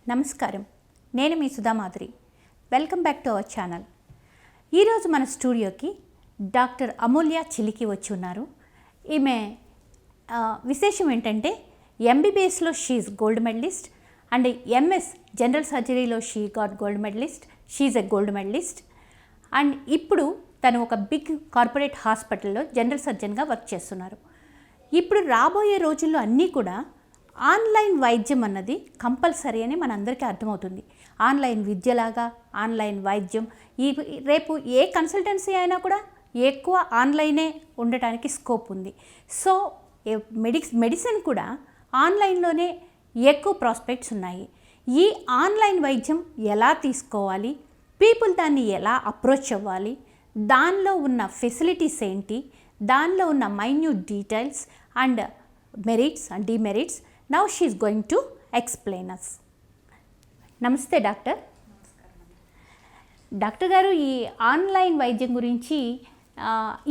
నమస్కారం, నేను మీ Sudhamadhuri. Welcome back to our channel. ఈరోజు మన స్టూడియోకి డాక్టర్ అమూల్య చిలికి వచ్చి ఉన్నారు. ఈమె విశేషం ఏంటంటే ఎంబీబీఎస్లో she's gold medallist and MS general సర్జరీలో she got gold medallist. She's a gold medallist and ఇప్పుడు తను ఒక బిగ్ కార్పొరేట్ హాస్పిటల్లో జనరల్ సర్జన్గా వర్క్ చేస్తున్నారు. ఇప్పుడు రాబోయే రోజుల్లో అన్నీ కూడా ఆన్లైన్ వైద్యం అన్నది కంపల్సరీ అని మనందరికీ అర్థమవుతుంది. ఆన్లైన్ విద్యలాగా ఆన్లైన్ వైద్యం రేపు ఏ కన్సల్టెన్సీ అయినా కూడా ఎక్కువ ఆన్లైనే ఉండటానికి స్కోప్ ఉంది. సో మెడిసిన్ కూడా ఆన్లైన్లోనే ఎక్కువ ప్రాస్పెక్ట్స్ ఉన్నాయి. ఈ ఆన్లైన్ వైద్యం ఎలా తీసుకోవాలి, పీపుల్ దాన్ని ఎలా అప్రోచ్ అవ్వాలి, దానిలో ఉన్న ఫెసిలిటీస్ ఏంటి, దానిలో ఉన్న minute details and merits and demerits now she is going to explain us. నమస్తే డాక్టర్. డాక్టర్ గారు, ఈ ఆన్లైన్ వైద్యం గురించి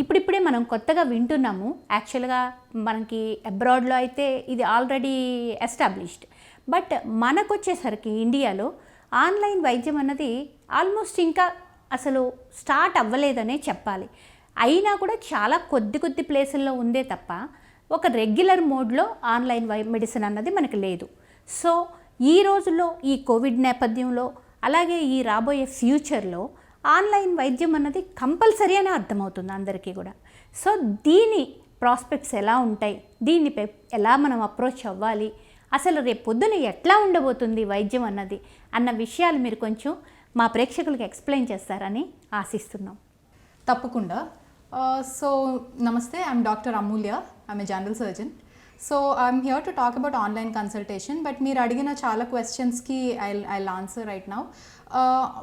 ఇప్పుడిప్పుడే మనం కొత్తగా వింటున్నాము. యాక్చువల్గా మనకి అబ్రాడ్లో అయితే ఇది ఆల్రెడీ ఎస్టాబ్లిష్డ్, బట్ మనకు వచ్చేసరికి ఇండియాలో ఆన్లైన్ వైద్యం అన్నది ఆల్మోస్ట్ ఇంకా అసలు స్టార్ట్ అవ్వలేదనే చెప్పాలి. అయినా కూడా చాలా కొద్ది ప్లేసుల్లో ఉందే తప్ప ఒక రెగ్యులర్ మోడ్లో ఆన్లైన్ మెడిసిన్ అన్నది మనకి లేదు. సో ఈ రోజుల్లో ఈ కోవిడ్ నేపథ్యంలో అలాగే ఈ రాబోయే ఫ్యూచర్లో ఆన్లైన్ వైద్యం అన్నది కంపల్సరీ అని అర్థమవుతుంది అందరికీ కూడా. సో దీని ప్రాస్పెక్ట్స్ ఎలా ఉంటాయి, దీన్ని ఎలా మనం అప్రోచ్ అవ్వాలి, అసలు రేపు పొద్దున ఎట్లా ఉండబోతుంది వైద్యం అన్నది అన్న విషయాలు మీరు కొంచెం మా ప్రేక్షకులకు ఎక్స్ప్లెయిన్ చేస్తారని ఆశిస్తున్నాం. తప్పకుండా. So namaste, I'm Dr. Amulya. I'm a general surgeon. So I'm here to talk about online consultation, but meer adigina chala questions ki I'll answer right now.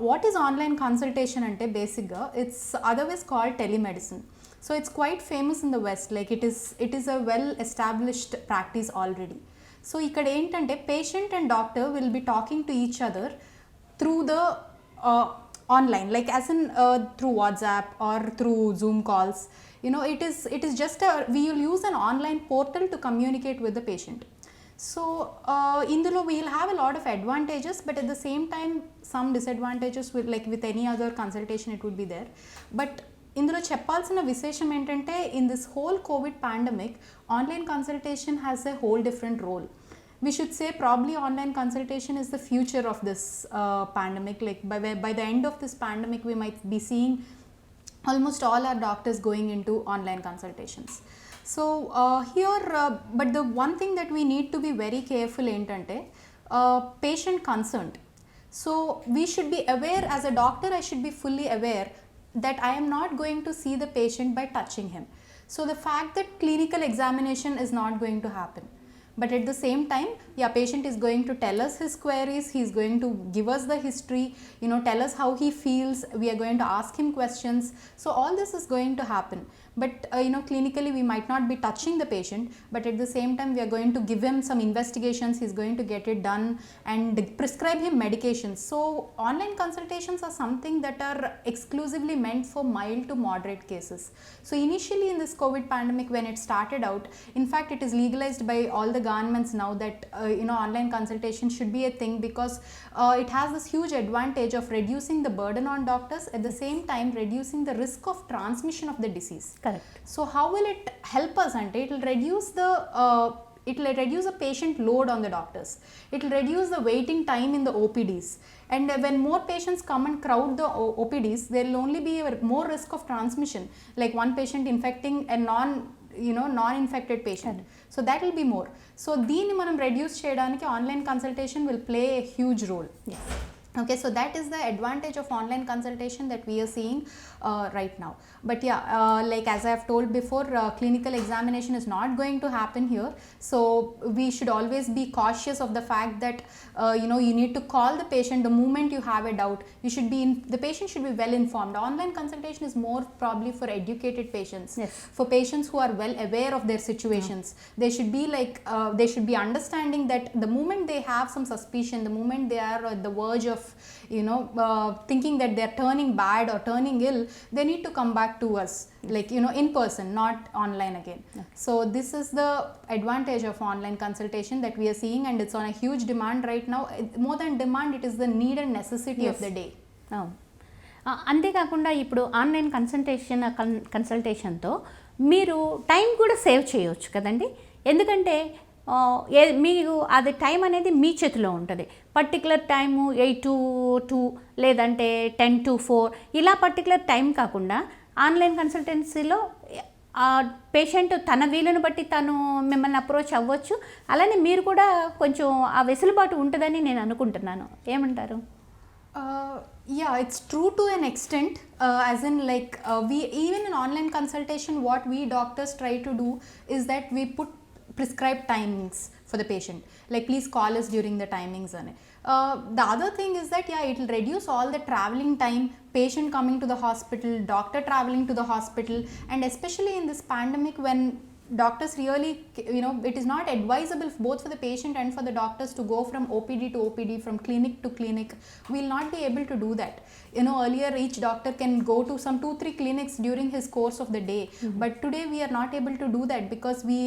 What is online consultation ante basic ga it's otherwise called telemedicine. So it's quite famous in the West, like it is a well established practice already. So ikkada entante patient and doctor will be talking to each other through the online, like as in through WhatsApp or through Zoom calls. You know, it is just we will use an online portal to communicate with the patient. So indulo we will have a lot of advantages, but at the same time some disadvantages with, like with any other consultation it would be there. But ఇందులో చెప్పాల్సిన విశేషం ఏంటంటే in this whole COVID pandemic, online consultation has a whole different role. We should say probably online consultation is the future of this pandemic. Like by the end of this pandemic we might be seeing almost all our doctors going into online consultations. So but the one thing that we need to be very careful entante patient consent. So we should be aware, as a doctor I should be fully aware that I am not going to see the patient by touching him. So the fact that clinical examination is not going to happen, but at the same time, patient is going to tell us his queries, he is going to give us the history, you know, tell us how he feels, we are going to ask him questions. So all this is going to happen, but you know, clinically we might not be touching the patient, but at the same time we are going to give him some investigations, he is going to get it done and prescribe him medications. So online consultations are something that are exclusively meant for mild to moderate cases. So initially in this COVID pandemic, when it started out, in fact it is legalized by all the governments now that you know, online consultation should be a thing, because it has this huge advantage of reducing the burden on doctors, at the same time reducing the risk of transmission of the disease. Correct. So how will it help us ante it will reduce the patient load on the doctors, it will reduce the waiting time in the OPDs, and when more patients come and crowd the OPDs, there will only be more risk of transmission, like one patient infecting a non-infected patient. So that will be more. So దీన్ని మనం reduce చేయడానికి online consultation will play a huge role. Yes. Okay, so that is the advantage of online consultation that we are seeing right now. But like as I have told before, clinical examination is not going to happen here. So we should always be cautious of the fact that you know, you need to call the patient the moment you have a doubt. You should be the patient should be well informed. Online consultation is more probably for educated patients. Yes. For patients who are well aware of their situations. They should be like they should be understanding that the moment they have some suspicion, the moment they are at the verge of thinking that they're turning bad or turning ill, they need to come back to us, like in person, not online again. So this is the advantage of online consultation that we are seeing, and it's on a huge demand right now. More than demand, it is the need and necessity of the day. అంతేకాకుండా ఇప్పుడు online కన్సల్టేషన్తో మీరు time కూడా save చేయవచ్చు కదండి. ఎందుకంటే మీకు అది time అనేది మీ చేతిలో ఉంటుంది. పర్టికులర్ టైము 8 to 2 లేదంటే 10 to 4 ఇలా పర్టికులర్ టైం కాకుండా ఆన్లైన్ కన్సల్టెన్సీలో పేషెంట్ తన వీలుని బట్టి తను మిమ్మల్ని అప్రోచ్ అవ్వచ్చు. అలానే మీరు కూడా కొంచెం ఆ వెసులుబాటు ఉంటుందని నేను అనుకుంటున్నాను. ఏమంటారు? Yeah, it's true to an extent, as in like we even in online consultation, what we doctors try to do is that we put prescribed timings for the patient, like please call us during the timings. The other thing is that it will reduce all the traveling time, patient coming to the hospital, doctor traveling to the hospital, and especially in this pandemic when doctors really, it is not advisable both for the patient and for the doctors to go from OPD to OPD, from clinic to clinic. We will not be able to do that. Earlier each doctor can go to some 2-3 clinics during his course of the day, but today we are not able to do that because we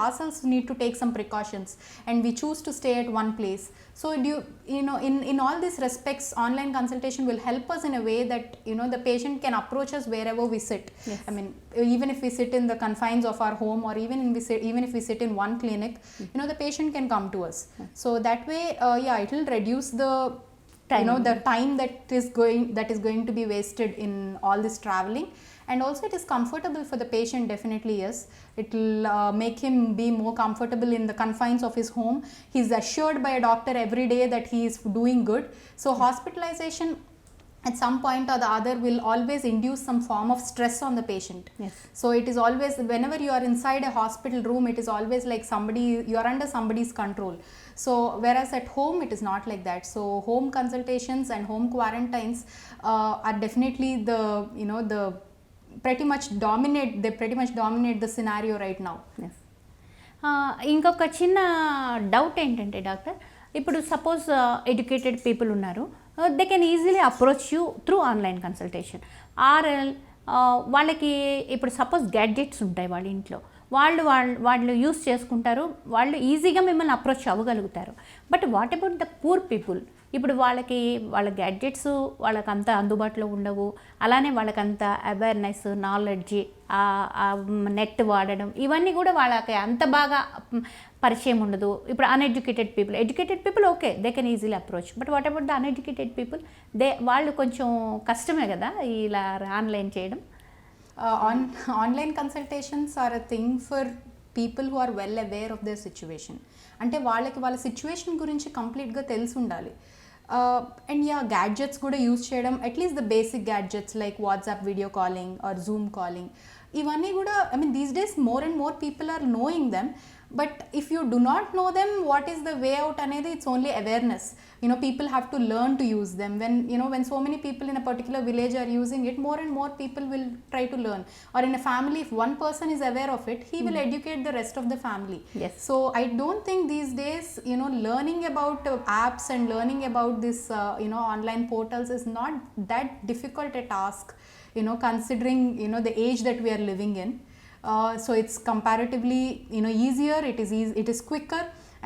ourselves need to take some precautions, and we choose to stay at one place. So in all these respects, online consultation will help us in a way that the patient can approach us wherever we sit. Yes. I mean, even if we sit in the confines of our home, or even if we sit in one clinic, the patient can come to us. So that way, it will reduce the time, the time that is going to be wasted in all this traveling. And also it is comfortable for the patient, definitely. Yes, it will make him be more comfortable in the confines of his home. He is assured by a doctor every day that he is doing good. So hospitalization at some point or the other will always induce some form of stress on the patient. Yes. So it is always, whenever you are inside a hospital room, it is always like you are under somebody's control. So whereas at home it is not like that. So home consultations and home quarantines are definitely the pretty much dominate the scenario right now. Yes. ఇంకొక చిన్న doubt ఏంటంటే doctor, ఇప్పుడు suppose educated people ఉన్నారు, they can easily approach you through online consultation. వాళ్ళకి ఇప్పుడు suppose gadgets ఉంటాయి వాళ్ళ ఇంట్లో, వాళ్ళు యూస్ చేసుకుంటారు, వాళ్ళు ఈజీగా మిమ్మల్ని అప్రోచ్ అవ్వగలుగుతారు. But what about the poor people? ఇప్పుడు వాళ్ళ గ్యాడ్జెట్స్ వాళ్ళకంత అందుబాటులో ఉండవు, అలానే వాళ్ళకంత అవేర్నెస్, నాలెడ్జి, నెట్ వాడడం ఇవన్నీ కూడా వాళ్ళకి అంత బాగా పరిచయం ఉండదు. ఇప్పుడు educated people okay, they can easily approach. But what about the uneducated people? వాళ్ళు కొంచెం కష్టమే కదా ఇలా ఆన్లైన్ చేయడం. Online consultations are a thing for people who are well aware of their situation. అంటే వాళ్ళ సిచ్యువేషన్ గురించి కంప్లీట్గా తెలిసి ఉండాలి. అండ్ గ్యాడ్జెట్స్ కూడా యూజ్ చేయడం, at least the basic gadgets like WhatsApp video calling or Zoom calling, ఇవన్నీ కూడా these days more and more people are knowing them. But if you do not know them, what is the way out anedi? It's only awareness. People have to learn to use them. When so many people in a particular village are using it, more and more people will try to learn. Or in a family, if one person is aware of it, he will educate the rest of the family. Yes. So I don't think these days, learning about apps and learning about this, online portals is not that difficult a task, considering, the age that we are living in. So it's comparatively easier, it is quicker,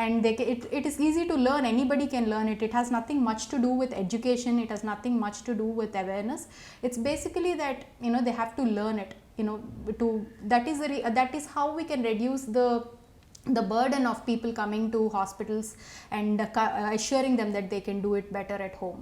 and it is easy to learn. Anybody can learn it. It has nothing much to do with education, it has nothing much to do with awareness. It's basically that they have to learn it, that is how we can reduce the burden of people coming to hospitals and assuring them that they can do it better at home.